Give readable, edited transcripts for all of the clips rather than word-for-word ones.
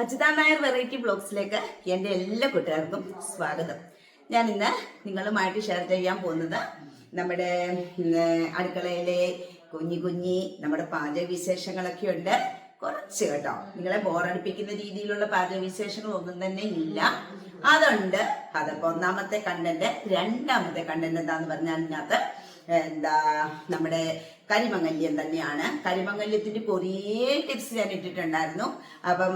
Ajitha Nair variety ബ്ലോഗ്സിലേക്ക് എൻ്റെ എല്ലാ കൂട്ടുകാർക്കും സ്വാഗതം. ഞാൻ ഇന്ന് നിങ്ങളുമായിട്ട് ഷെയർ ചെയ്യാൻ പോകുന്നത് നമ്മുടെ അടുക്കളയിലെ കുഞ്ഞി നമ്മുടെ പാചക വിശേഷങ്ങളൊക്കെ ഉണ്ട്. കുറച്ച് കേട്ടോ, നിങ്ങളെ ബോറടിപ്പിക്കുന്ന രീതിയിലുള്ള പാചക വിശേഷങ്ങളൊന്നും തന്നെ ഇല്ല. അതുണ്ട്. അതിപ്പോ ഒന്നാമത്തെ കണ്ടന്റ്. രണ്ടാമത്തെ കണ്ടന്റ് എന്താന്ന് പറഞ്ഞാൽ അതിനകത്ത് നമ്മുടെ കരിമംഗല്യം തന്നെയാണ്. കരിമംഗല്യത്തിന്റെ കുറേ ടിപ്സ് ഞാൻ ഇട്ടിട്ടുണ്ടായിരുന്നു. അപ്പം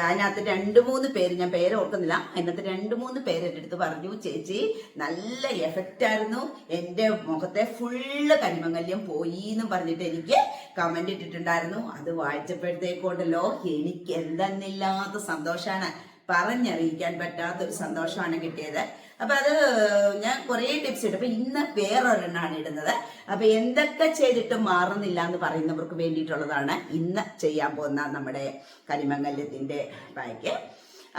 അതിനകത്ത് 2-3 പേര്, ഞാൻ പേര് ഓർക്കുന്നില്ല, അതിനകത്ത് 2-3 പേര് എൻ്റെ അടുത്ത് പറഞ്ഞു, ചേച്ചി നല്ല എഫക്റ്റ് ആയിരുന്നു, എൻ്റെ മുഖത്തെ ഫുള്ള് കരിമംഗല്യം പോയി എന്നും പറഞ്ഞിട്ട് എനിക്ക് കമന്റ് ഇട്ടിട്ടുണ്ടായിരുന്നു. അത് വായിച്ചപ്പോഴത്തേക്കുണ്ടല്ലോ എനിക്ക് എന്തെന്നില്ലാത്ത സന്തോഷമാണ്, പറഞ്ഞറിയിക്കാൻ പറ്റാത്തൊരു സന്തോഷമാണ് കിട്ടിയത്. അപ്പൊ അത് ഞാൻ കുറേ ടിപ്സ് ഇട്ടു. അപ്പൊ ഇന്ന് വേറൊരെണ്ണാണ് ഇടുന്നത്. അപ്പൊ എന്തൊക്കെ ചെയ്തിട്ട് മാറുന്നില്ല എന്ന് പറയുന്നവർക്ക് വേണ്ടിയിട്ടുള്ളതാണ് ഇന്ന് ചെയ്യാൻ പോകുന്ന നമ്മുടെ കരിമംഗല്യത്തിന്റെ പായ്ക്ക്.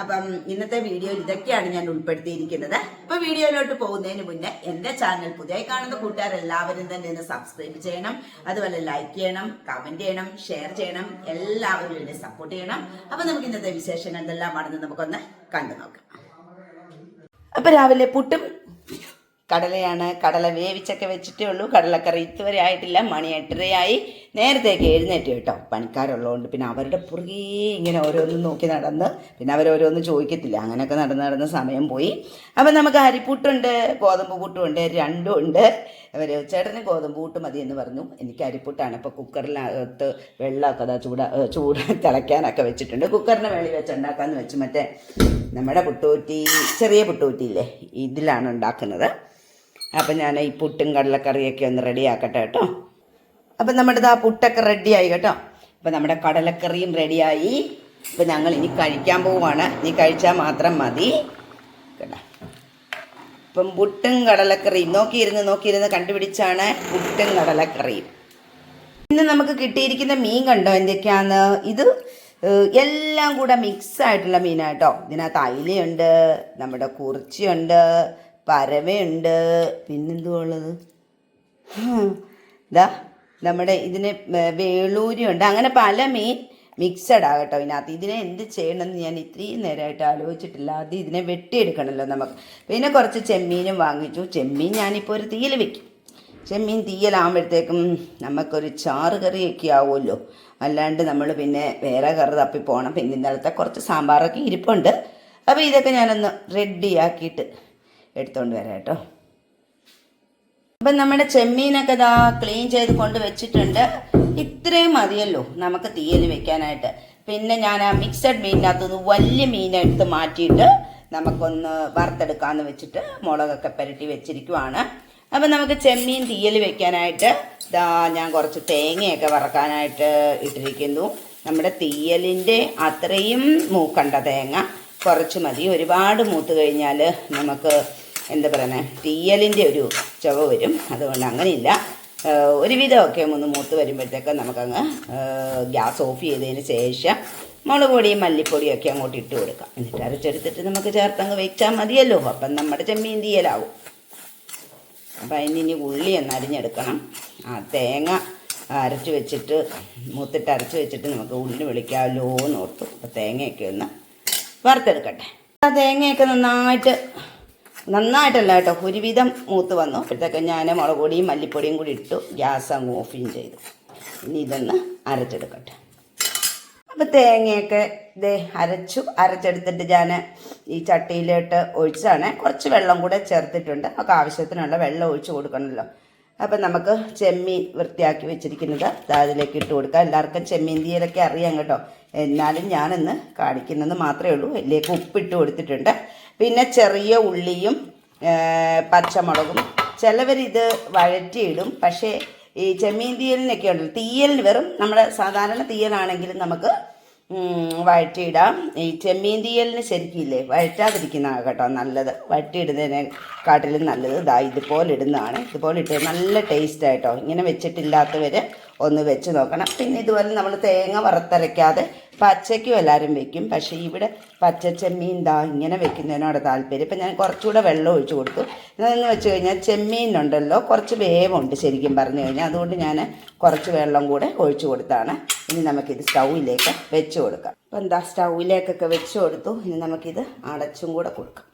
അപ്പം ഇന്നത്തെ വീഡിയോയിൽ ഇതൊക്കെയാണ് ഞാൻ ഉൾപ്പെടുത്തിയിരിക്കുന്നത്. അപ്പൊ വീഡിയോയിലോട്ട് പോകുന്നതിന് മുന്നേ എന്റെ ചാനൽ പുതിയതായി കാണുന്ന കൂട്ടുകാരെല്ലാവരും തന്നെ ഒന്ന് സബ്സ്ക്രൈബ് ചെയ്യണം, അതുപോലെ ലൈക്ക് ചെയ്യണം, കമന്റ് ചെയ്യണം, ഷെയർ ചെയ്യണം, എല്ലാവരും എന്നെ സപ്പോർട്ട് ചെയ്യണം. അപ്പൊ നമുക്ക് ഇന്നത്തെ വിശേഷങ്ങൾ എന്തെല്ലാമാണെന്ന് നമുക്കൊന്ന് കണ്ടു നോക്കാം. അപ്പൊ രാവിലെ പുട്ടും കടലയാണ്. കടല വേവിച്ചൊക്കെ വെച്ചിട്ടേ ഉള്ളൂ. കടലക്കറി ഇതുവരെ ആയിട്ടില്ല. മണി 8:30 നേരത്തേക്ക് എഴുന്നേറ്റ് കേട്ടോ, പണിക്കാരുള്ളതുകൊണ്ട്. പിന്നെ അവരുടെ പുറകെ ഇങ്ങനെ ഓരോന്നും നോക്കി നടന്ന്, പിന്നെ അവരോരോന്നും ചോദിക്കത്തില്ല, അങ്ങനെയൊക്കെ നടന്ന് സമയം പോയി. അപ്പം നമുക്ക് അരിപ്പുട്ടുണ്ട്, ഗോതമ്പ് പുട്ടുമുണ്ട്, രണ്ടും ഉണ്ട്. അവർ ചേട്ടന് ഗോതമ്പ് പുട്ട് മതി എന്ന് പറഞ്ഞു, എനിക്ക് അരിപ്പുട്ടാണ്. ഇപ്പോൾ കുക്കറിനകത്ത് വെള്ളമൊക്കെ ചൂട് തിളയ്ക്കാനൊക്കെ വെച്ചിട്ടുണ്ട്. കുക്കറിന് വെളി വെച്ചുണ്ടാക്കാമെന്ന് വെച്ച് മറ്റേ നമ്മുടെ പുട്ടുകുറ്റി, ചെറിയ പുട്ടുകുറ്റിയില്ലേ, ഇതിലാണ് ഉണ്ടാക്കുന്നത്. അപ്പം ഞാൻ ഈ പുട്ടും കടലക്കറിയൊക്കെ ഒന്ന് റെഡിയാക്കട്ടെ കേട്ടോ. അപ്പം നമ്മുടെ പുട്ടൊക്കെ റെഡിയായി കേട്ടോ. അപ്പം നമ്മുടെ കടലക്കറിയും റെഡിയായി. അപ്പം ഞങ്ങൾ ഇനി കഴിക്കാൻ പോവുകയാണ്. ഇനി കഴിച്ചാൽ മാത്രം മതി കേട്ടോ. ഇപ്പം പുട്ടും കടലക്കറിയും നോക്കിയിരുന്ന് കണ്ടുപിടിച്ചാണ് പുട്ടും കടലക്കറിയും. ഇന്ന് നമുക്ക് കിട്ടിയിരിക്കുന്ന മീൻ കണ്ടോ എന്തൊക്കെയാന്ന്. ഇത് എല്ലാം കൂടെ മിക്സ് ആയിട്ടുള്ള മീനാട്ടോ. ഇതിനകത്ത് അയിലയുണ്ട്, നമ്മുടെ കുറിച്ചിയുണ്ട്, പരവയുണ്ട്, പിന്നെന്തുവാ ഉള്ളത്, നമ്മുടെ ഇതിന് വേളൂരിയുണ്ട്. അങ്ങനെ പല മീൻ മിക്സഡ് ആകട്ടോ ഇതിനകത്ത്. ഇതിനെ എന്ത് ചെയ്യണമെന്ന് ഞാൻ ഇത്രയും നേരമായിട്ട് ആലോചിച്ചിട്ടില്ല. അത് ഇതിനെ വെട്ടിയെടുക്കണമല്ലോ നമുക്ക്. പിന്നെ കുറച്ച് ചെമ്മീനും വാങ്ങിച്ചു. ചെമ്മീൻ ഞാനിപ്പോൾ ഒരു തീയൽ വെക്കും. ചെമ്മീൻ തീയലാകുമ്പോഴത്തേക്കും നമുക്കൊരു ചാറ് കറിയൊക്കെ ആവുമല്ലോ. അല്ലാണ്ട് നമ്മൾ പിന്നെ വേറെ കറി തപ്പി പോകണം. പിന്നെ ഇന്നലത്തെ കുറച്ച് സാമ്പാറൊക്കെ ഇരിപ്പുണ്ട്. അപ്പോൾ ഇതൊക്കെ ഞാനൊന്ന് റെഡിയാക്കിയിട്ട് എടുത്തുകൊണ്ട് വരാം കേട്ടോ. അപ്പം നമ്മുടെ ചെമ്മീനൊക്കെ ക്ലീൻ ചെയ്ത് കൊണ്ട് വെച്ചിട്ടുണ്ട്. ഇത്രയും മതിയല്ലോ നമുക്ക് തീയൽ വെക്കാനായിട്ട്. പിന്നെ ഞാൻ ആ മിക്സഡ് മീനിനകത്തുനിന്ന് വലിയ മീനെടുത്ത് മാറ്റിയിട്ട് നമുക്കൊന്ന് വറുത്തെടുക്കാമെന്ന് വെച്ചിട്ട് മുളകൊക്കെ പുരട്ടി വെച്ചിരിക്കുവാണ്. അപ്പം നമുക്ക് ചെമ്മീൻ തീയൽ വെക്കാനായിട്ട് ഞാൻ കുറച്ച് തേങ്ങയൊക്കെ വറക്കാനായിട്ട് ഇട്ടിരിക്കുന്നു. നമ്മുടെ തീയലിൻ്റെ അത്രയും മൂക്കണ്ട തേങ്ങ കുറച്ച് മതി. ഒരുപാട് മൂത്ത് കഴിഞ്ഞാൽ നമുക്ക് എന്താ പറയുന്നത്, തീയലിൻ്റെ ഒരു ചുവ വരും. അതുകൊണ്ട് അങ്ങനെയില്ല, ഒരുവിധമൊക്കെ ഒന്ന് മൂത്ത് വരുമ്പോഴത്തേക്ക് നമുക്കങ്ങ് ഗ്യാസ് ഓഫ് ചെയ്തതിന് ശേഷം മുളക് പൊടിയും മല്ലിപ്പൊടിയൊക്കെ അങ്ങോട്ട് ഇട്ട് കൊടുക്കാം. എന്നിട്ട് അരച്ചെടുത്തിട്ട് നമുക്ക് ചേർത്തങ്ങ് വെച്ചാൽ മതിയല്ലോ. അപ്പം നമ്മുടെ ചെമ്മീൻ തീയലാവും. അപ്പം അതിന് ഉള്ളി ഒന്ന് അരിഞ്ഞെടുക്കണം. ആ തേങ്ങ അരച്ച് വെച്ചിട്ട് മൂത്തിട്ട് അരച്ച് വെച്ചിട്ട് നമുക്ക് ഉള്ളി വിളിക്കാമല്ലോ എന്ന് ഓർത്തു. അപ്പോൾ തേങ്ങയൊക്കെ ഒന്ന് വറുത്തെടുക്കട്ടെ. ആ തേങ്ങയൊക്കെ നന്നായിട്ടല്ല കേട്ടോ, ഒരുവിധം മൂത്ത് വന്നു. അപ്പോഴത്തേക്ക് ഞാൻ മുളക് പൊടിയും മല്ലിപ്പൊടിയും കൂടി ഇട്ടു, ഗ്യാസ് അങ്ങ് ഓഫും ചെയ്തു. ഇനി ഇതൊന്ന് അരച്ചെടുക്കട്ടെ. അപ്പോൾ തേങ്ങയൊക്കെ അരച്ചെടുത്തിട്ട് ഞാൻ ഈ ചട്ടിയിലോട്ട് ഒഴിച്ചാണ്. കുറച്ച് വെള്ളം കൂടെ ചേർത്തിട്ടുണ്ട്. നമുക്ക് ആവശ്യത്തിനുള്ള വെള്ളം ഒഴിച്ച് കൊടുക്കണമല്ലോ. അപ്പം നമുക്ക് ചെമ്മീൻ വൃത്തിയാക്കി വെച്ചിരിക്കുന്നത് അതിലേക്ക് ഇട്ട് കൊടുക്കാം. എല്ലാവർക്കും ചെമ്മീൻ തീയലൊക്കെ അറിയാം കേട്ടോ, എന്നാലും ഞാനൊന്ന് കാണിക്കുന്നത് മാത്രമേ ഉള്ളൂ. ഇതിലേക്ക് ഉപ്പിട്ട് കൊടുത്തിട്ടുണ്ട്. പിന്നെ ചെറിയ ഉള്ളിയും പച്ചമുളകും. ചിലവരിത് വഴറ്റിയിടും. പക്ഷേ ഈ ചെമ്മീൻ തീയലിനൊക്കെ ഉണ്ടല്ലോ, തീയലിന് വെറും നമ്മുടെ സാധാരണ തീയലാണെങ്കിലും നമുക്ക് വഴറ്റിയിടാം. ഈ ചെമ്മീൻ തീയലിന് ശരിക്കില്ലേ വഴറ്റാതിരിക്കുന്നതാണ് കേട്ടോ നല്ലത്. വഴറ്റിയിടുന്നതിനെക്കാട്ടിലും നല്ലത് ഇതുപോലെ ഇടുന്നതാണ്. ഇതുപോലെ ഇട്ട് നല്ല ടേസ്റ്റായിട്ടോ. ഇങ്ങനെ വെച്ചിട്ടില്ലാത്തവർ ഒന്ന് വെച്ച് നോക്കണം. പിന്നെ ഇതുപോലെ നമ്മൾ തേങ്ങ വറുത്തരയ്ക്കാതെ പച്ചയ്ക്കും എല്ലാവരും വെക്കും. പക്ഷേ ഇവിടെ പച്ചച്ചെമ്മീൻ ഇങ്ങനെ വെക്കുന്നതിനോട് താല്പര്യം. ഇപ്പം ഞാൻ കുറച്ചുകൂടെ വെള്ളം ഒഴിച്ച് കൊടുത്തു. ഇതെന്ന് വെച്ച് കഴിഞ്ഞാൽ ചെമ്മീനുണ്ടല്ലോ കുറച്ച് വേവുണ്ട് ശരിക്കും പറഞ്ഞു കഴിഞ്ഞാൽ. അതുകൊണ്ട് ഞാൻ കുറച്ച് വെള്ളം കൂടെ ഒഴിച്ച് കൊടുത്താണ്. ഇനി നമുക്കിത് സ്റ്റൗവിലേക്ക് വെച്ച് കൊടുക്കാം. അപ്പം സ്റ്റൗവിലേക്കൊക്കെ വെച്ച് കൊടുത്തു. ഇനി നമുക്കിത് അടച്ചും കൂടെ കൊടുക്കാം.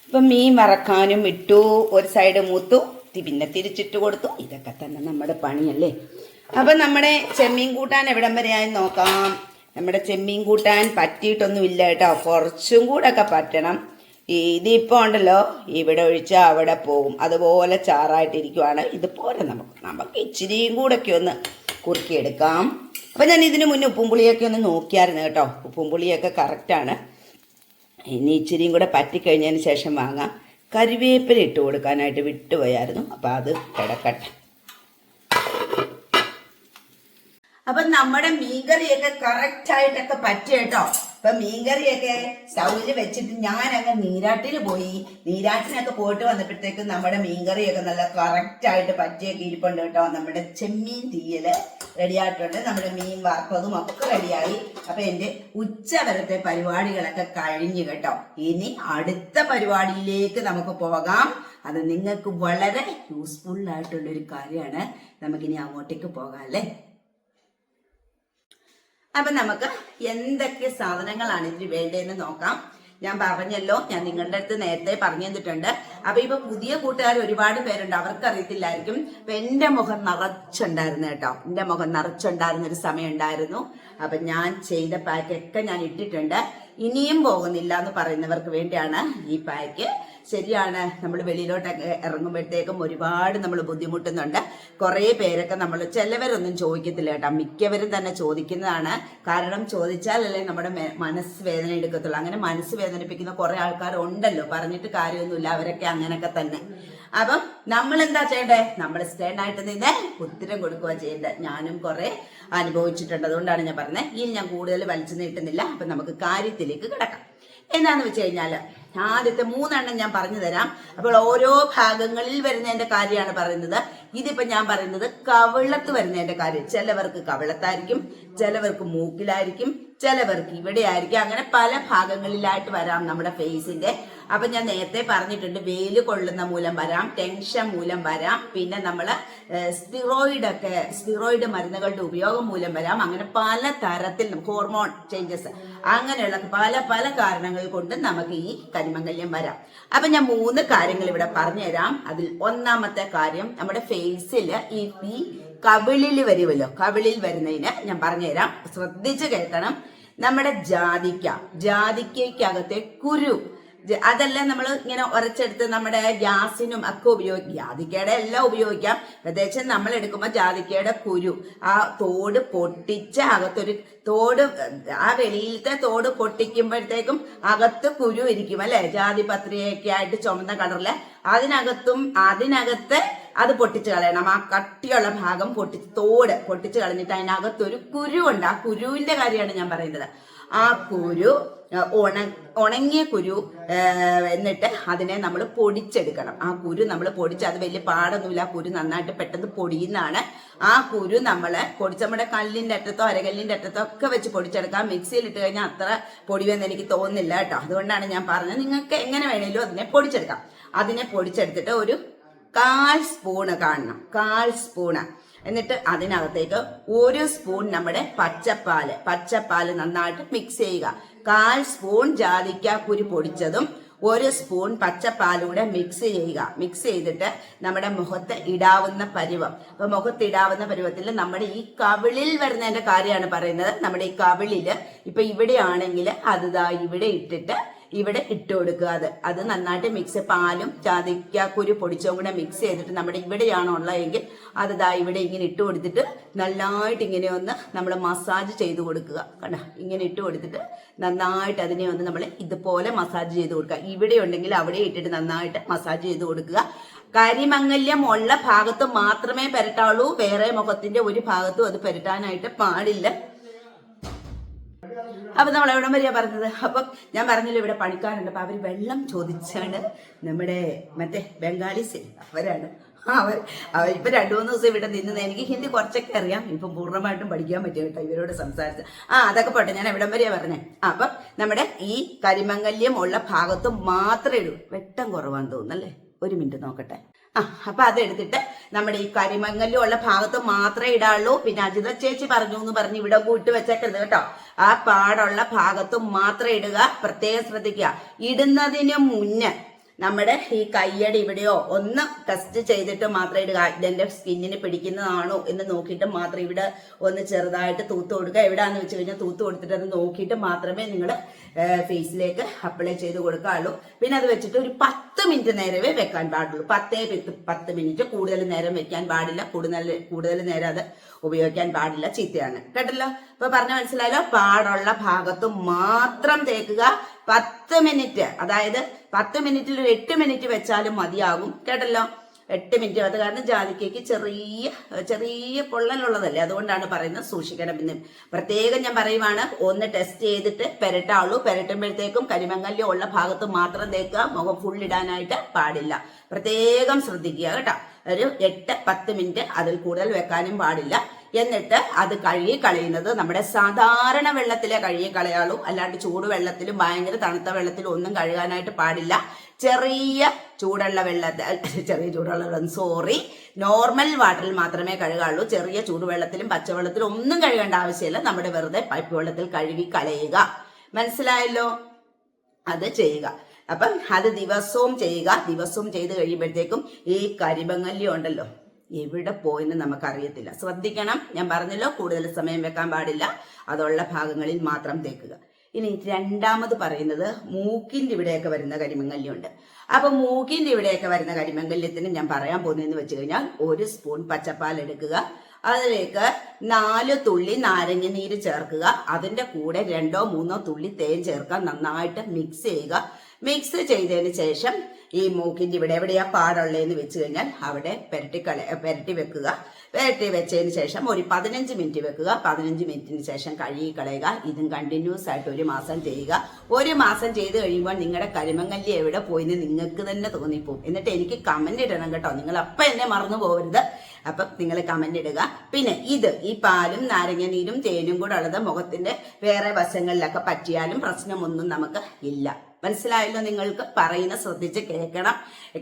ഇപ്പം മീൻ വറക്കാനും ഇട്ടു, ഒരു സൈഡ് മൂത്തു, പിന്നെ തിരിച്ചിട്ട് കൊടുത്തു. ഇതൊക്കെ തന്നെ നമ്മുടെ പണിയല്ലേ. അപ്പം നമ്മുടെ ചെമ്മീൻ കൂട്ടാൻ എവിടം വരെയായി നോക്കാം. നമ്മുടെ ചെമ്മീൻ കൂട്ടാൻ പറ്റിയിട്ടൊന്നും ഇല്ല കേട്ടോ, കുറച്ചും കൂടെ ഒക്കെ പറ്റണം. ഇതിപ്പോൾ ഉണ്ടല്ലോ ഇവിടെ ഒഴിച്ചാൽ അവിടെ പോകും, അതുപോലെ ചാറായിട്ടിരിക്കുവാണ്. ഇതുപോലെ നമുക്ക് ഇച്ചിരിയും കൂടെ ഒക്കെ ഒന്ന് കുറുക്കിയെടുക്കാം. അപ്പം ഞാൻ ഇതിന് മുന്നേ ഉപ്പും പുളിയൊക്കെ ഒന്ന് നോക്കിയായിരുന്നു കേട്ടോ. ഉപ്പും പുളിയൊക്കെ കറക്റ്റാണ്. ഇനി ഇച്ചിരിയും കൂടെ പറ്റിക്കഴിഞ്ഞതിന് ശേഷം വാങ്ങാം. കരിവേപ്പില ഇട്ട് കൊടുക്കാനായിട്ട് വിട്ടുപോയായിരുന്നു, അപ്പം അത് കിടക്കട്ടെ. അപ്പം നമ്മുടെ മീൻകറിയൊക്കെ കറക്റ്റായിട്ടൊക്കെ പറ്റും കേട്ടോ. അപ്പം മീൻകറിയൊക്കെ സ്റ്റൗവിൽ വെച്ചിട്ട് ഞാൻ അങ്ങ് നീരാട്ടിന് പോയി. നീരാട്ടിനൊക്കെ പോയിട്ട് വന്നപ്പോഴത്തേക്കും നമ്മുടെ മീൻകറിയൊക്കെ നല്ല കറക്റ്റായിട്ട് പറ്റിയൊക്കെ ഇരിപ്പുണ്ട് കേട്ടോ. നമ്മുടെ ചെമ്മീൻ തീയൽ റെഡിയായിട്ടുണ്ട്. നമ്മുടെ മീൻ വറുത്തതും ഒക്കെ റെഡിയായി. അപ്പം എൻ്റെ ഉച്ചവരത്തെ പരിപാടികളൊക്കെ കഴിഞ്ഞു കേട്ടോ. ഇനി അടുത്ത പരിപാടിയിലേക്ക് നമുക്ക് പോകാം. അത് നിങ്ങൾക്ക് വളരെ യൂസ്ഫുള്ളായിട്ടുള്ളൊരു കാര്യമാണ്. നമുക്കിനി അങ്ങോട്ടേക്ക് പോകാം അല്ലേ. അപ്പം നമുക്ക് എന്തൊക്കെ സാധനങ്ങളാണ് ഇതിന് വേണ്ടതെന്ന് നോക്കാം. ഞാൻ പറഞ്ഞല്ലോ, ഞാൻ നിങ്ങളുടെ അടുത്ത് നേരത്തെ പറഞ്ഞു തന്നിട്ടുണ്ട്. അപ്പൊ ഇപ്പൊ പുതിയ കൂട്ടുകാർ ഒരുപാട് പേരുണ്ട്, അവർക്ക് അറിയത്തില്ലായിരിക്കും. അപ്പൊ എന്റെ മുഖം നിറച്ചുണ്ടായിരുന്നു കേട്ടോ. എന്റെ മുഖം നിറച്ചുണ്ടായിരുന്ന ഒരു സമയം ഉണ്ടായിരുന്നു. അപ്പൊ ഞാൻ ചെയ്ത പാക്കൊക്കെ ഞാൻ ഇട്ടിട്ടുണ്ട്. ഇനിയും പോകുന്നില്ല എന്ന് പറയുന്നവർക്ക് വേണ്ടിയാണ് ഈ പാക്ക്. ശരിയാണ്, നമ്മൾ വെളിയിലോട്ടൊക്കെ ഇറങ്ങുമ്പോഴത്തേക്കും ഒരുപാട് നമ്മൾ ബുദ്ധിമുട്ടുന്നുണ്ട്. കുറേ പേരൊക്കെ ചിലവരൊന്നും ചോദിക്കത്തില്ല കേട്ടോ, മിക്കവരും തന്നെ ചോദിക്കുന്നതാണ്. കാരണം ചോദിച്ചാലല്ലേ നമ്മുടെ മനസ്സ് വേദന എടുക്കത്തുള്ളൂ. അങ്ങനെ മനസ്സ് വേദനിപ്പിക്കുന്ന കുറെ ആൾക്കാരുണ്ടല്ലോ, പറഞ്ഞിട്ട് കാര്യമൊന്നുമില്ല, അവരൊക്കെ അങ്ങനെയൊക്കെ തന്നെ. അപ്പം നമ്മൾ എന്താ ചെയ്യണ്ടേ? നമ്മൾ സ്റ്റേണ്ടായിട്ട് നിന്ന് ഉത്തരം കൊടുക്കുക ചെയ്യേണ്ടത്. ഞാനും കുറെ അനുഭവിച്ചിട്ടുണ്ട്, അതുകൊണ്ടാണ് ഞാൻ പറഞ്ഞത്. ഇനി ഞാൻ കൂടുതൽ വലിച്ചു നീട്ടുന്നില്ല. അപ്പം നമുക്ക് കാര്യത്തിലേക്ക് കിടക്കാം. എന്താന്ന് വെച്ച് കഴിഞ്ഞാൽ ആദ്യത്തെ 3 എണ്ണം ഞാൻ പറഞ്ഞു തരാം. അപ്പോൾ ഓരോ ഭാഗങ്ങളിൽ വരുന്നതിന്റെ കാര്യമാണ് പറയുന്നത്. ഇതിപ്പോ ഞാൻ പറയുന്നത് കവിളത്ത് വരുന്നതിന്റെ കാര്യം. ചിലവർക്ക് കവിളത്തായിരിക്കും, ചിലവർക്ക് മൂക്കിലായിരിക്കും, ചിലവർക്ക് ഇവിടെ ആയിരിക്കും. അങ്ങനെ പല ഭാഗങ്ങളിലായിട്ട് വരാം നമ്മുടെ ഫേസിന്റെ. അപ്പൊ ഞാൻ നേരത്തെ പറഞ്ഞിട്ടുണ്ട്, വെയില് കൊള്ളുന്ന മൂലം വരാം, ടെൻഷൻ മൂലം വരാം, പിന്നെ നമ്മള് സ്റ്റിറോയിഡ് മരുന്നുകളുടെ ഉപയോഗം മൂലം വരാം. അങ്ങനെ പല തരത്തിൽ ഹോർമോൺ ചേഞ്ചസ്, അങ്ങനെയുള്ള പല കാരണങ്ങൾ കൊണ്ട് നമുക്ക് ഈ കരിമംഗല്യം വരാം. അപ്പൊ ഞാൻ 3 കാര്യങ്ങൾ ഇവിടെ പറഞ്ഞു തരാം. അതിൽ ഒന്നാമത്തെ കാര്യം, നമ്മുടെ ഫേസിൽ ഈ കവിളിൽ വരുമല്ലോ, കവിളിൽ വരുന്നതിന് ഞാൻ പറഞ്ഞുതരാം, ശ്രദ്ധിച്ച് കേൾക്കണം. നമ്മുടെ ജാതിക്കകത്തെ കുരു, അതെല്ലാം നമ്മൾ ഇങ്ങനെ ഉരച്ചെടുത്ത് നമ്മുടെ ഗ്യാസിനും ഒക്കെ ഉപയോഗിക്കും. ജാതിക്കയുടെ എല്ലാം ഉപയോഗിക്കാം. പ്രത്യേകിച്ച് നമ്മൾ എടുക്കുമ്പോൾ ജാതിക്കയുടെ കുരു, ആ തോട് പൊട്ടിച്ച് അകത്തൊരു തോട്, ആ വെളിയിലത്തെ തോട് പൊട്ടിക്കുമ്പോഴത്തേക്കും അകത്ത് കുരു ഇരിക്കും അല്ലെ, ജാതിപത്രിയൊക്കെ ആയിട്ട് ചുമന്ന കളറില്. അതിനകത്ത് അത് പൊട്ടിച്ച് കളയണം. ആ കട്ടിയുള്ള ഭാഗം തോട് പൊട്ടിച്ച് കളഞ്ഞിട്ട് അതിനകത്തൊരു കുരു ഉണ്ട്. ആ കുരുവിന്റെ കാര്യമാണ് ഞാൻ പറയുന്നത്. ആ കുരു ഉണങ്ങിയ കുരു, എന്നിട്ട് അതിനെ നമ്മൾ പൊടിച്ചെടുക്കണം. ആ കുരു നമ്മൾ പൊടിച്ച്, അത് വലിയ പാടൊന്നുമില്ല, കുരു നന്നായിട്ട് പെട്ടെന്ന് പൊടിയുന്നതാണ്. ആ കുരു നമ്മൾ പൊടിച്ച് നമ്മുടെ കല്ലിന്റെ അറ്റത്തോ അരകല്ലിന്റെ അറ്റത്തോ ഒക്കെ വെച്ച് പൊടിച്ചെടുക്കാം. മിക്സിയിൽ ഇട്ട് കഴിഞ്ഞാൽ അത്ര പൊടിവെന്ന് എനിക്ക് തോന്നുന്നില്ല കേട്ടോ. അതുകൊണ്ടാണ് ഞാൻ പറഞ്ഞത്, നിങ്ങൾക്ക് എങ്ങനെ വേണേലും അതിനെ പൊടിച്ചെടുക്കാം. അതിനെ പൊടിച്ചെടുത്തിട്ട് ഒരു 1/4 സ്പൂണ് കാണണം, 1/4 സ്പൂണ്. എന്നിട്ട് അതിനകത്തേക്ക് 1 സ്പൂൺ നമ്മുടെ പച്ചപ്പാല് നന്നായിട്ട് മിക്സ് ചെയ്യുക. 1/4 സ്പൂൺ ജാതിക്കാക്കുരു പൊടിച്ചതും 1 സ്പൂൺ പച്ചപ്പാലൂടെ മിക്സ് ചെയ്യുക. മിക്സ് ചെയ്തിട്ട് നമ്മുടെ മുഖത്ത് ഇടാവുന്ന പരുവം. അപ്പൊ മുഖത്ത് ഇടാവുന്ന പരുവത്തിൽ നമ്മുടെ ഈ കവിളിൽ വരുന്നതിന്റെ കാര്യമാണ് പറയുന്നത്. നമ്മുടെ ഈ കവിളില് ഇപ്പൊ ഇവിടെ ആണെങ്കിൽ അത് ഇവിടെ ഇട്ടിട്ട് ഇവിടെ ഇട്ട് കൊടുക്കുക. അത് നന്നായിട്ട് മിക്സ്, പാലും ജാതിക്കാക്കുരു പൊടിച്ചും കൂടെ മിക്സ് ചെയ്തിട്ട് നമ്മുടെ ഇവിടെയാണോ ഉള്ളതെങ്കിൽ അത് ഇവിടെ ഇങ്ങനെ ഇട്ട് കൊടുത്തിട്ട് നന്നായിട്ട് ഇങ്ങനെ ഒന്ന് നമ്മൾ മസാജ് ചെയ്ത് കൊടുക്കുക. കണ്ട, ഇങ്ങനെ ഇട്ട് കൊടുത്തിട്ട് നന്നായിട്ട് അതിനെ ഒന്ന് നമ്മൾ ഇതുപോലെ മസാജ് ചെയ്ത് കൊടുക്കുക. ഇവിടെ ഉണ്ടെങ്കിൽ അവിടെ ഇട്ടിട്ട് നന്നായിട്ട് മസാജ് ചെയ്ത് കൊടുക്കുക. കരിമംഗല്യം ഉള്ള ഭാഗത്ത് മാത്രമേ പുരട്ടാവുള്ളൂ, വേറെ മുഖത്തിന്റെ ഒരു ഭാഗത്തും അത് പുരട്ടാനായിട്ട് പാടില്ല. അപ്പൊ നമ്മൾ എവിടം വരെയാ പറഞ്ഞത്? അപ്പൊ ഞാൻ പറഞ്ഞല്ലോ, ഇവിടെ പണിക്കാരുണ്ട്. അപ്പൊ അവര് വെള്ളം ചോദിച്ചാണ്, നമ്മുടെ മറ്റേ ബംഗാളീസ് അവരാണ്. അവർ അവർ ഇപ്പൊ 2-3 ദിവസം ഇവിടെ നിന്ന് എനിക്ക് ഹിന്ദി കുറച്ചൊക്കെ അറിയാം. ഇപ്പൊ പൂർണ്ണമായിട്ടും പഠിക്കാൻ പറ്റും കേട്ടോ ഇവരോട് സംസാരിച്ച്. അതൊക്കെ പോട്ടെ, ഞാൻ എവിടം വരെയാ പറഞ്ഞേ. അപ്പം നമ്മുടെ ഈ കരിമംഗല്യം ഉള്ള ഭാഗത്ത് മാത്രമേ ഇടൂ. വെട്ടം കുറവാന്ന് തോന്നുന്നല്ലേ, 1 മിനിറ്റ് നോക്കട്ടെ. അപ്പൊ അതെടുത്തിട്ട് നമ്മുടെ ഈ കരിമംഗല്യം ഉള്ള ഭാഗത്ത് മാത്രമേ ഇടാവുള്ളൂ. പിന്നെ അജിത ചേച്ചി പറഞ്ഞു എന്ന് പറഞ്ഞ് ഇവിടെ കൂട്ട് വെച്ചേക്കരുത് കേട്ടോ. ആ പാടുള്ള ഭാഗത്ത് മാത്രം ഇടുക. പ്രത്യേകം ശ്രദ്ധിക്കുക. ഇടുന്നതിന് മുന്നേ നമ്മുടെ ഈ കയ്യടി ഇവിടെയോ ഒന്ന് ടെസ്റ്റ് ചെയ്തിട്ട് മാത്രം ഇടുക. ഇതെന്റെ സ്കിന്നിന് പിടിക്കുന്നതാണോ എന്ന് നോക്കിയിട്ട് മാത്രം ഇവിടെ ഒന്ന് ചെറുതായിട്ട് തൂത്ത് കൊടുക്കുക. എവിടെയാന്ന് വെച്ച് കഴിഞ്ഞാൽ തൂത്ത് കൊടുത്തിട്ട് അത് നോക്കിയിട്ട് മാത്രമേ നിങ്ങൾ ഫേസിലേക്ക് അപ്ലൈ ചെയ്ത് കൊടുക്കാറുള്ളൂ. പിന്നെ അത് വെച്ചിട്ട് ഒരു 10 മിനിറ്റ് നേരമേ വെക്കാൻ പാടുള്ളൂ. 10 മിനിറ്റ് കൂടുതൽ നേരം വെക്കാൻ പാടില്ല. കൂടുതൽ നേരം അത് ഉപയോഗിക്കാൻ പാടില്ല, ചീത്തയാണ്. കേട്ടല്ലോ? ഇപ്പൊ പറഞ്ഞ മനസ്സിലായല്ലോ. പാടുള്ള ഭാഗത്ത് മാത്രം തേക്കുക. 10 മിനിറ്റ്, അതായത് 10 മിനിറ്റിൽ ഒരു 8 മിനിറ്റ് വെച്ചാലും മതിയാകും. കേട്ടല്ലോ? 8 മിനിറ്റ്. അത് കാരണം ജാതിക്കയ്ക്ക് ചെറിയ പൊള്ളലുള്ളതല്ലേ, അതുകൊണ്ടാണ് പറയുന്നത് സൂക്ഷിക്കണം. എന്ന് പ്രത്യേകം ഞാൻ പറയുവാണ്. ഒന്ന് ടെസ്റ്റ് ചെയ്തിട്ട് പെരട്ടാവുള്ളൂ. പെരട്ടുമ്പോഴത്തേക്കും കരിമംഗല്യം ഉള്ള ഭാഗത്ത് മാത്രം തേക്കുക. മുഖം ഫുൾ ഇടാനായിട്ട് പാടില്ല. പ്രത്യേകം ശ്രദ്ധിക്കുക കേട്ടോ. ഒരു 8-10 മിനിറ്റ്, അതിൽ കൂടുതൽ വെക്കാനും പാടില്ല. എന്നിട്ട് അത് കഴുകി കളയുന്നത് നമ്മുടെ സാധാരണ വെള്ളത്തിലെ കഴുകി കളയാളൂ. അല്ലാണ്ട് ചൂടുവെള്ളത്തിലും ഭയങ്കര തണുത്ത വെള്ളത്തിലും ഒന്നും കഴുകാനായിട്ട് പാടില്ല. ചെറിയ ചൂടുള്ള വെള്ളം നോർമൽ വാട്ടറിൽ മാത്രമേ കഴുകാവുള്ളൂ. ചെറിയ ചൂടുവെള്ളത്തിലും പച്ചവെള്ളത്തിലും ഒന്നും കഴുകേണ്ട ആവശ്യമില്ല. നമ്മുടെ വെറുതെ പൈപ്പ് വെള്ളത്തിൽ കഴുകി കളയുക. മനസ്സിലായല്ലോ? അത് ചെയ്യുക. അപ്പം അത് ദിവസവും ചെയ്യുക. ദിവസവും ചെയ്ത് കഴിയുമ്പോഴത്തേക്കും ഈ കരിമംഗല്യം ഉണ്ടല്ലോ, എവിടെ പോയെന്ന് നമുക്കറിയത്തില്ല. ശ്രദ്ധിക്കണം. ഞാൻ പറഞ്ഞല്ലോ, കൂടുതൽ സമയം വെക്കാൻ പാടില്ല. അതുള്ള ഭാഗങ്ങളിൽ മാത്രം തേക്കുക. ഇനി രണ്ടാമത് പറയുന്നത് മൂക്കിന്റെ ഇവിടെയൊക്കെ വരുന്ന കരിമംഗല്യമുണ്ട്. അപ്പൊ മൂക്കിന്റെ ഇവിടെയൊക്കെ വരുന്ന കരിമംഗല്യത്തിന് ഞാൻ പറയാൻ പോകുന്നതെന്ന് വെച്ച് കഴിഞ്ഞാൽ 1 സ്പൂൺ പച്ചപ്പാൽ എടുക്കുക. അതിലേക്ക് 4 തുള്ളി നാരങ്ങ നീര് ചേർക്കുക. അതിന്റെ കൂടെ 2-3 തുള്ളി തേൻ ചേർക്കുക. നന്നായിട്ട് മിക്സ് ചെയ്യുക. മിക്സ് ചെയ്തതിന് ശേഷം ഈ മൂക്കിന്റെ ഇവിടെ എവിടെയാ പാടുള്ളതെന്ന് വെച്ച് കഴിഞ്ഞാൽ അവിടെ പെരട്ടി വെക്കുക. പെരട്ടി വെച്ചതിന് ശേഷം ഒരു 15 മിനിറ്റ് വെക്കുക. 15 മിനിറ്റിന് ശേഷം കഴുകി കളയുക. ഇതും കണ്ടിന്യൂസ് ആയിട്ട് 1 മാസം ചെയ്യുക. 1 മാസം ചെയ്ത് കഴിയുമ്പോൾ നിങ്ങളുടെ കരിമംഗല്യം എവിടെ പോയിന്ന് നിങ്ങൾക്ക് തന്നെ തോന്നിപ്പോവും. എന്നിട്ട് എനിക്ക് കമന്റ് ഇടണം കേട്ടോ. നിങ്ങൾ അപ്പം എന്നെ മറന്നു പോകരുത്. അപ്പം നിങ്ങൾ കമന്റ് ഇടുക. പിന്നെ ഈ പാലും നാരങ്ങ നീരും തേനും കൂടെ ഉള്ളത് മുഖത്തിന്റെ വേറെ വശങ്ങളിലൊക്കെ പറ്റിയാലും പ്രശ്നമൊന്നും നമുക്ക് ഇല്ല. മനസ്സിലായല്ലോ? നിങ്ങൾക്ക് പറയുന്ന ശ്രദ്ധിച്ച് കേൾക്കണം.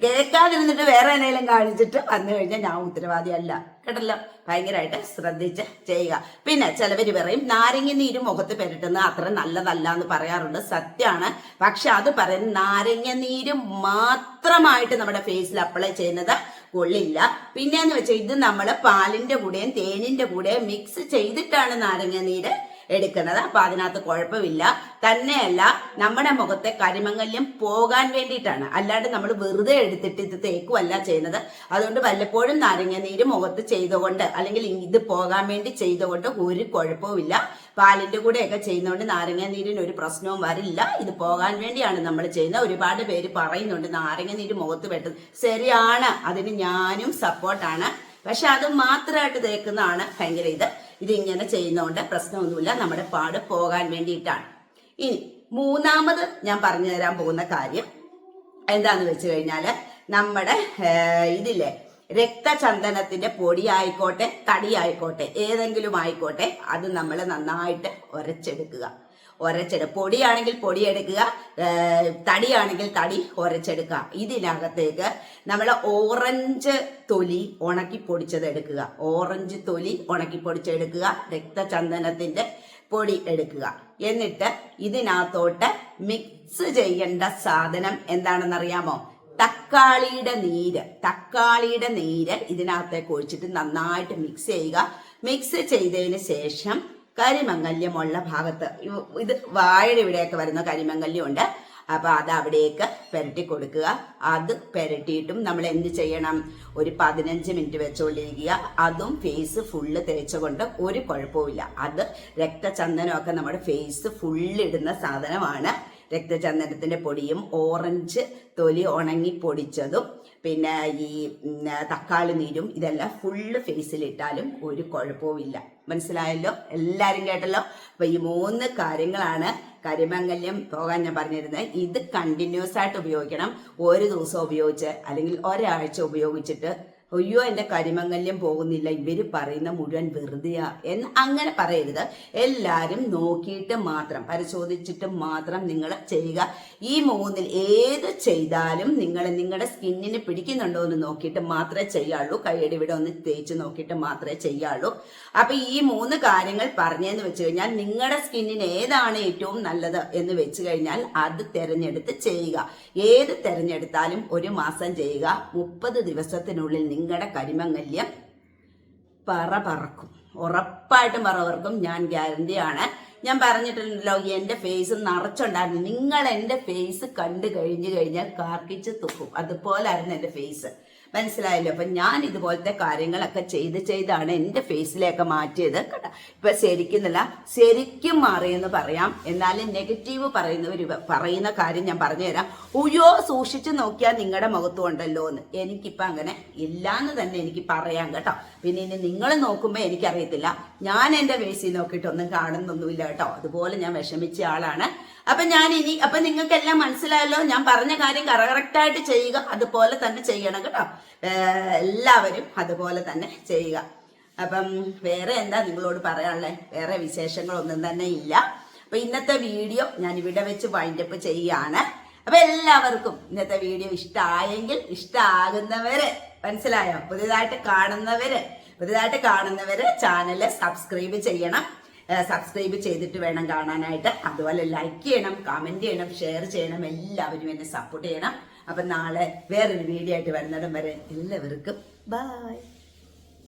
കേൾക്കാതിരുന്നിട്ട് വേറെ എന്തെങ്കിലും കാണിച്ചിട്ട് വന്നു കഴിഞ്ഞാൽ ഞാൻ ഉത്തരവാദിയല്ല. കേട്ടല്ലോ? ഭയങ്കരമായിട്ട് ശ്രദ്ധിച്ച് ചെയ്യുക. പിന്നെ ചിലവര് പറയും നാരങ്ങ നീര് മുഖത്ത് പെരട്ടുന്നത് അത്ര നല്ലതല്ല എന്ന് പറയാറുണ്ട്. സത്യമാണ്. പക്ഷെ അത് പറയുന്നത് നാരങ്ങ നീര് മാത്രമായിട്ട് നമ്മുടെ ഫേസിൽ അപ്ലൈ ചെയ്യുന്നത് കൊള്ളില്ല. പിന്നെന്ന് വെച്ചാൽ ഇത് നമ്മൾ പാലിന്റെ കൂടെയും തേനിന്റെ കൂടെയും മിക്സ് ചെയ്തിട്ടാണ് നാരങ്ങ നീര് എടുക്കുന്നത്. അപ്പൊ അതിനകത്ത് കുഴപ്പമില്ല. തന്നെയല്ല, നമ്മുടെ മുഖത്തെ കരിമംഗല്യം പോകാൻ വേണ്ടിയിട്ടാണ്. അല്ലാണ്ട് നമ്മൾ വെറുതെ എടുത്തിട്ട് ഇത് തേക്കുമല്ല ചെയ്യുന്നത്. അതുകൊണ്ട് വല്ലപ്പോഴും നാരങ്ങ നീര് മുഖത്ത് ചെയ്തുകൊണ്ട് അല്ലെങ്കിൽ ഇത് പോകാൻ വേണ്ടി ചെയ്തുകൊണ്ട് ഒരു കുഴപ്പവുമില്ല. പാലിന്റെ കൂടെയൊക്കെ ചെയ്യുന്നതുകൊണ്ട് നാരങ്ങ നീരിന് ഒരു പ്രശ്നവും വരില്ല. ഇത് പോകാൻ വേണ്ടിയാണ് നമ്മൾ ചെയ്യുന്നത്. ഒരുപാട് പേര് പറയുന്നുണ്ട് നാരങ്ങ നീര് മുഖത്ത് വെട്ടുന്നത്. ശരിയാണ്, അതിന് ഞാനും സപ്പോർട്ടാണ്. പക്ഷെ അത് മാത്രമായിട്ട് തേക്കുന്നതാണ് ഭയങ്കര ഇതിങ്ങനെ ചെയ്യുന്നതുകൊണ്ട് പ്രശ്നമൊന്നുമില്ല. നമ്മുടെ പാട് പോകാൻ വേണ്ടിയിട്ടാണ്. ഇനി മൂന്നാമത് ഞാൻ പറഞ്ഞു തരാൻ പോകുന്ന കാര്യം എന്താന്ന് വെച്ച് കഴിഞ്ഞാല്, നമ്മുടെ ഇതില്ലേ രക്തചന്ദനത്തിന്റെ പൊടി ആയിക്കോട്ടെ തടി ആയിക്കോട്ടെ ഏതെങ്കിലും ആയിക്കോട്ടെ, അത് നമ്മൾ നന്നായിട്ട് ഉരച്ചെടുക്കുക. പൊടിയാണെങ്കിൽ പൊടി എടുക്കുക, തടിയാണെങ്കിൽ തടി ഉരച്ചെടുക്കുക. ഇതിനകത്തേക്ക് നമ്മൾ ഓറഞ്ച് തൊലി ഉണക്കി പൊടിച്ചത് എടുക്കുക. ഓറഞ്ച് തൊലി ഉണക്കി പൊടിച്ചെടുക്കുക. രക്തചന്ദനത്തിന്റെ പൊടി എടുക്കുക. എന്നിട്ട് ഇതിനകത്തോട്ട് മിക്സ് ചെയ്യേണ്ട സാധനം എന്താണെന്നറിയാമോ? തക്കാളിയുടെ നീര് ഇതിനകത്തേക്ക് ഒഴിച്ചിട്ട് നന്നായിട്ട് മിക്സ് ചെയ്യുക. മിക്സ് ചെയ്തതിന് ശേഷം കരിമംഗല്യമുള്ള ഭാഗത്ത്, ഇത് വാഴയുടെ ഇവിടെയൊക്കെ വരുന്ന കരിമംഗല്യം ഉണ്ട്. അപ്പൊ അത് അവിടേക്ക് പെരട്ടി കൊടുക്കുക. അത് പെരട്ടിയിട്ടും നമ്മൾ എന്ത് ചെയ്യണം? ഒരു 15 മിനിറ്റ് വെച്ചുകൊണ്ടിരിക്കുക. അതും ഫേസ് ഫുള്ള് തേച്ചുകൊണ്ട് ഒരു കുഴപ്പമില്ല. അത് രക്തചന്ദനമൊക്കെ നമ്മുടെ ഫേസ് ഫുള്ളിടുന്ന സാധനമാണ്. രക്തചന്ദനത്തിന്റെ പൊടിയും ഓറഞ്ച് തൊലി ഉണങ്ങി പൊടിച്ചതും പിന്നെ ഈ തക്കാളി നീരും ഇതെല്ലാം ഫുള്ള് ഫേസിലിട്ടാലും ഒരു കുഴപ്പവുമില്ല. മനസ്സിലായല്ലോ? എല്ലാരും കേട്ടല്ലോ? അപ്പൊ ഈ 3 കാര്യങ്ങളാണ് കരിമംഗല്യം പോകാൻ ഞാൻ പറഞ്ഞിരുന്നത്. ഇത് കണ്ടിന്യൂസ് ആയിട്ട് ഉപയോഗിക്കണം. ഒരു ദിവസം ഉപയോഗിച്ച് അല്ലെങ്കിൽ ഒരാഴ്ച ഉപയോഗിച്ചിട്ട് അയ്യോ എൻ്റെ കരിമംഗല്യം പോകുന്നില്ല, ഇവര് പറയുന്ന മുഴുവൻ വെറുതെയാ എന്ന് അങ്ങനെ പറയരുത്. എല്ലാവരും നോക്കിയിട്ട് മാത്രം, പരിശോധിച്ചിട്ട് മാത്രം നിങ്ങൾ ചെയ്യുക. ഈ മൂന്നിൽ ഏത് ചെയ്താലും നിങ്ങളുടെ സ്കിന്നിന് പിടിക്കുന്നുണ്ടോ എന്ന് നോക്കിയിട്ട് മാത്രമേ ചെയ്യാവുള്ളൂ. കൈയുടെ ഇവിടെ ഒന്ന് തേച്ച് നോക്കിയിട്ട് മാത്രമേ ചെയ്യാവുള്ളൂ. അപ്പൊ ഈ 3 കാര്യങ്ങൾ പറഞ്ഞെന്ന് വെച്ച് കഴിഞ്ഞാൽ നിങ്ങളുടെ സ്കിന്നിന് ഏതാണ് ഏറ്റവും നല്ലത് എന്ന് വെച്ച് കഴിഞ്ഞാൽ അത് തെരഞ്ഞെടുത്ത് ചെയ്യുക. ഏത് തെരഞ്ഞെടുത്താലും 1 മാസം ചെയ്യുക. 30 ദിവസത്തിനുള്ളിൽ നിങ്ങളുടെ കരിമംഗല്യം പറക്കും. ഉറപ്പായിട്ടും പറക്കും, ഞാൻ ഗ്യാരണ്ടിയാണ്. ഞാൻ പറഞ്ഞിട്ടുണ്ടല്ലോ, എൻ്റെ ഫേസ് നിറച്ചുണ്ടായിരുന്നു. നിങ്ങൾ എൻ്റെ ഫേസ് കണ്ടു കഴിഞ്ഞാൽ കാർക്കിച്ച് തുപ്പും. അതുപോലായിരുന്നു എൻ്റെ ഫേസ്. മനസ്സിലായല്ലോ? അപ്പൊ ഞാൻ ഇതുപോലത്തെ കാര്യങ്ങളൊക്കെ ചെയ്താണ് എൻ്റെ ഫേസിലേക്ക് മാറ്റിയത് കേട്ടോ. ഇപ്പൊ ശരിക്കും മാറിയെന്ന് പറയാം. എന്നാലും നെഗറ്റീവ് പറയുന്ന കാര്യം ഞാൻ പറഞ്ഞുതരാം. ഉയ്യോ സൂക്ഷിച്ചു നോക്കിയാൽ നിങ്ങളുടെ മുഖത്തും ഉണ്ടല്ലോ എന്ന്. എനിക്കിപ്പോ അങ്ങനെ ഇല്ലാന്ന് തന്നെ എനിക്ക് പറയാം കേട്ടോ. പിന്നെ ഇനി നിങ്ങൾ നോക്കുമ്പോ എനിക്കറിയത്തില്ല. ഞാൻ എൻ്റെ ഫേസിൽ നോക്കിയിട്ടൊന്നും കാണുന്നൊന്നുമില്ല കേട്ടോ. അതുപോലെ ഞാൻ വിഷമിച്ച ആളാണ്. അപ്പൊ അപ്പൊ നിങ്ങൾക്കെല്ലാം മനസ്സിലായല്ലോ. ഞാൻ പറഞ്ഞ കാര്യം കറക്റ്റായിട്ട് ചെയ്യുക, അതുപോലെ തന്നെ ചെയ്യണം കേട്ടോ. എല്ലാവരും അതുപോലെ തന്നെ ചെയ്യുക. അപ്പം വേറെ എന്താ നിങ്ങളോട് പറയാനുള്ളത്? വേറെ വിശേഷങ്ങളൊന്നും തന്നെ ഇല്ല. അപ്പൊ ഇന്നത്തെ വീഡിയോ ഞാൻ ഇവിടെ വെച്ച് വൈൻഡപ്പ് ചെയ്യാണ്. അപ്പൊ എല്ലാവർക്കും ഇന്നത്തെ വീഡിയോ ഇഷ്ടമായെങ്കിൽ, ഇഷ്ടമാകുന്നവര്, മനസ്സിലായോ, പുതിയതായിട്ട് കാണുന്നവര് ചാനല് സബ്സ്ക്രൈബ് ചെയ്യണം. സബ്സ്ക്രൈബ് ചെയ്തിട്ട് വേണം കാണാനായിട്ട്. അതുപോലെ ലൈക്ക് ചെയ്യണം, കമന്റ് ചെയ്യണം, ഷെയർ ചെയ്യണം. എല്ലാവരും എന്നെ സപ്പോർട്ട് ചെയ്യണം. അപ്പൊ നാളെ വേറൊരു വീഡിയോ ആയിട്ട് വരുന്നിടം വരെ എല്ലാവർക്കും ബൈ.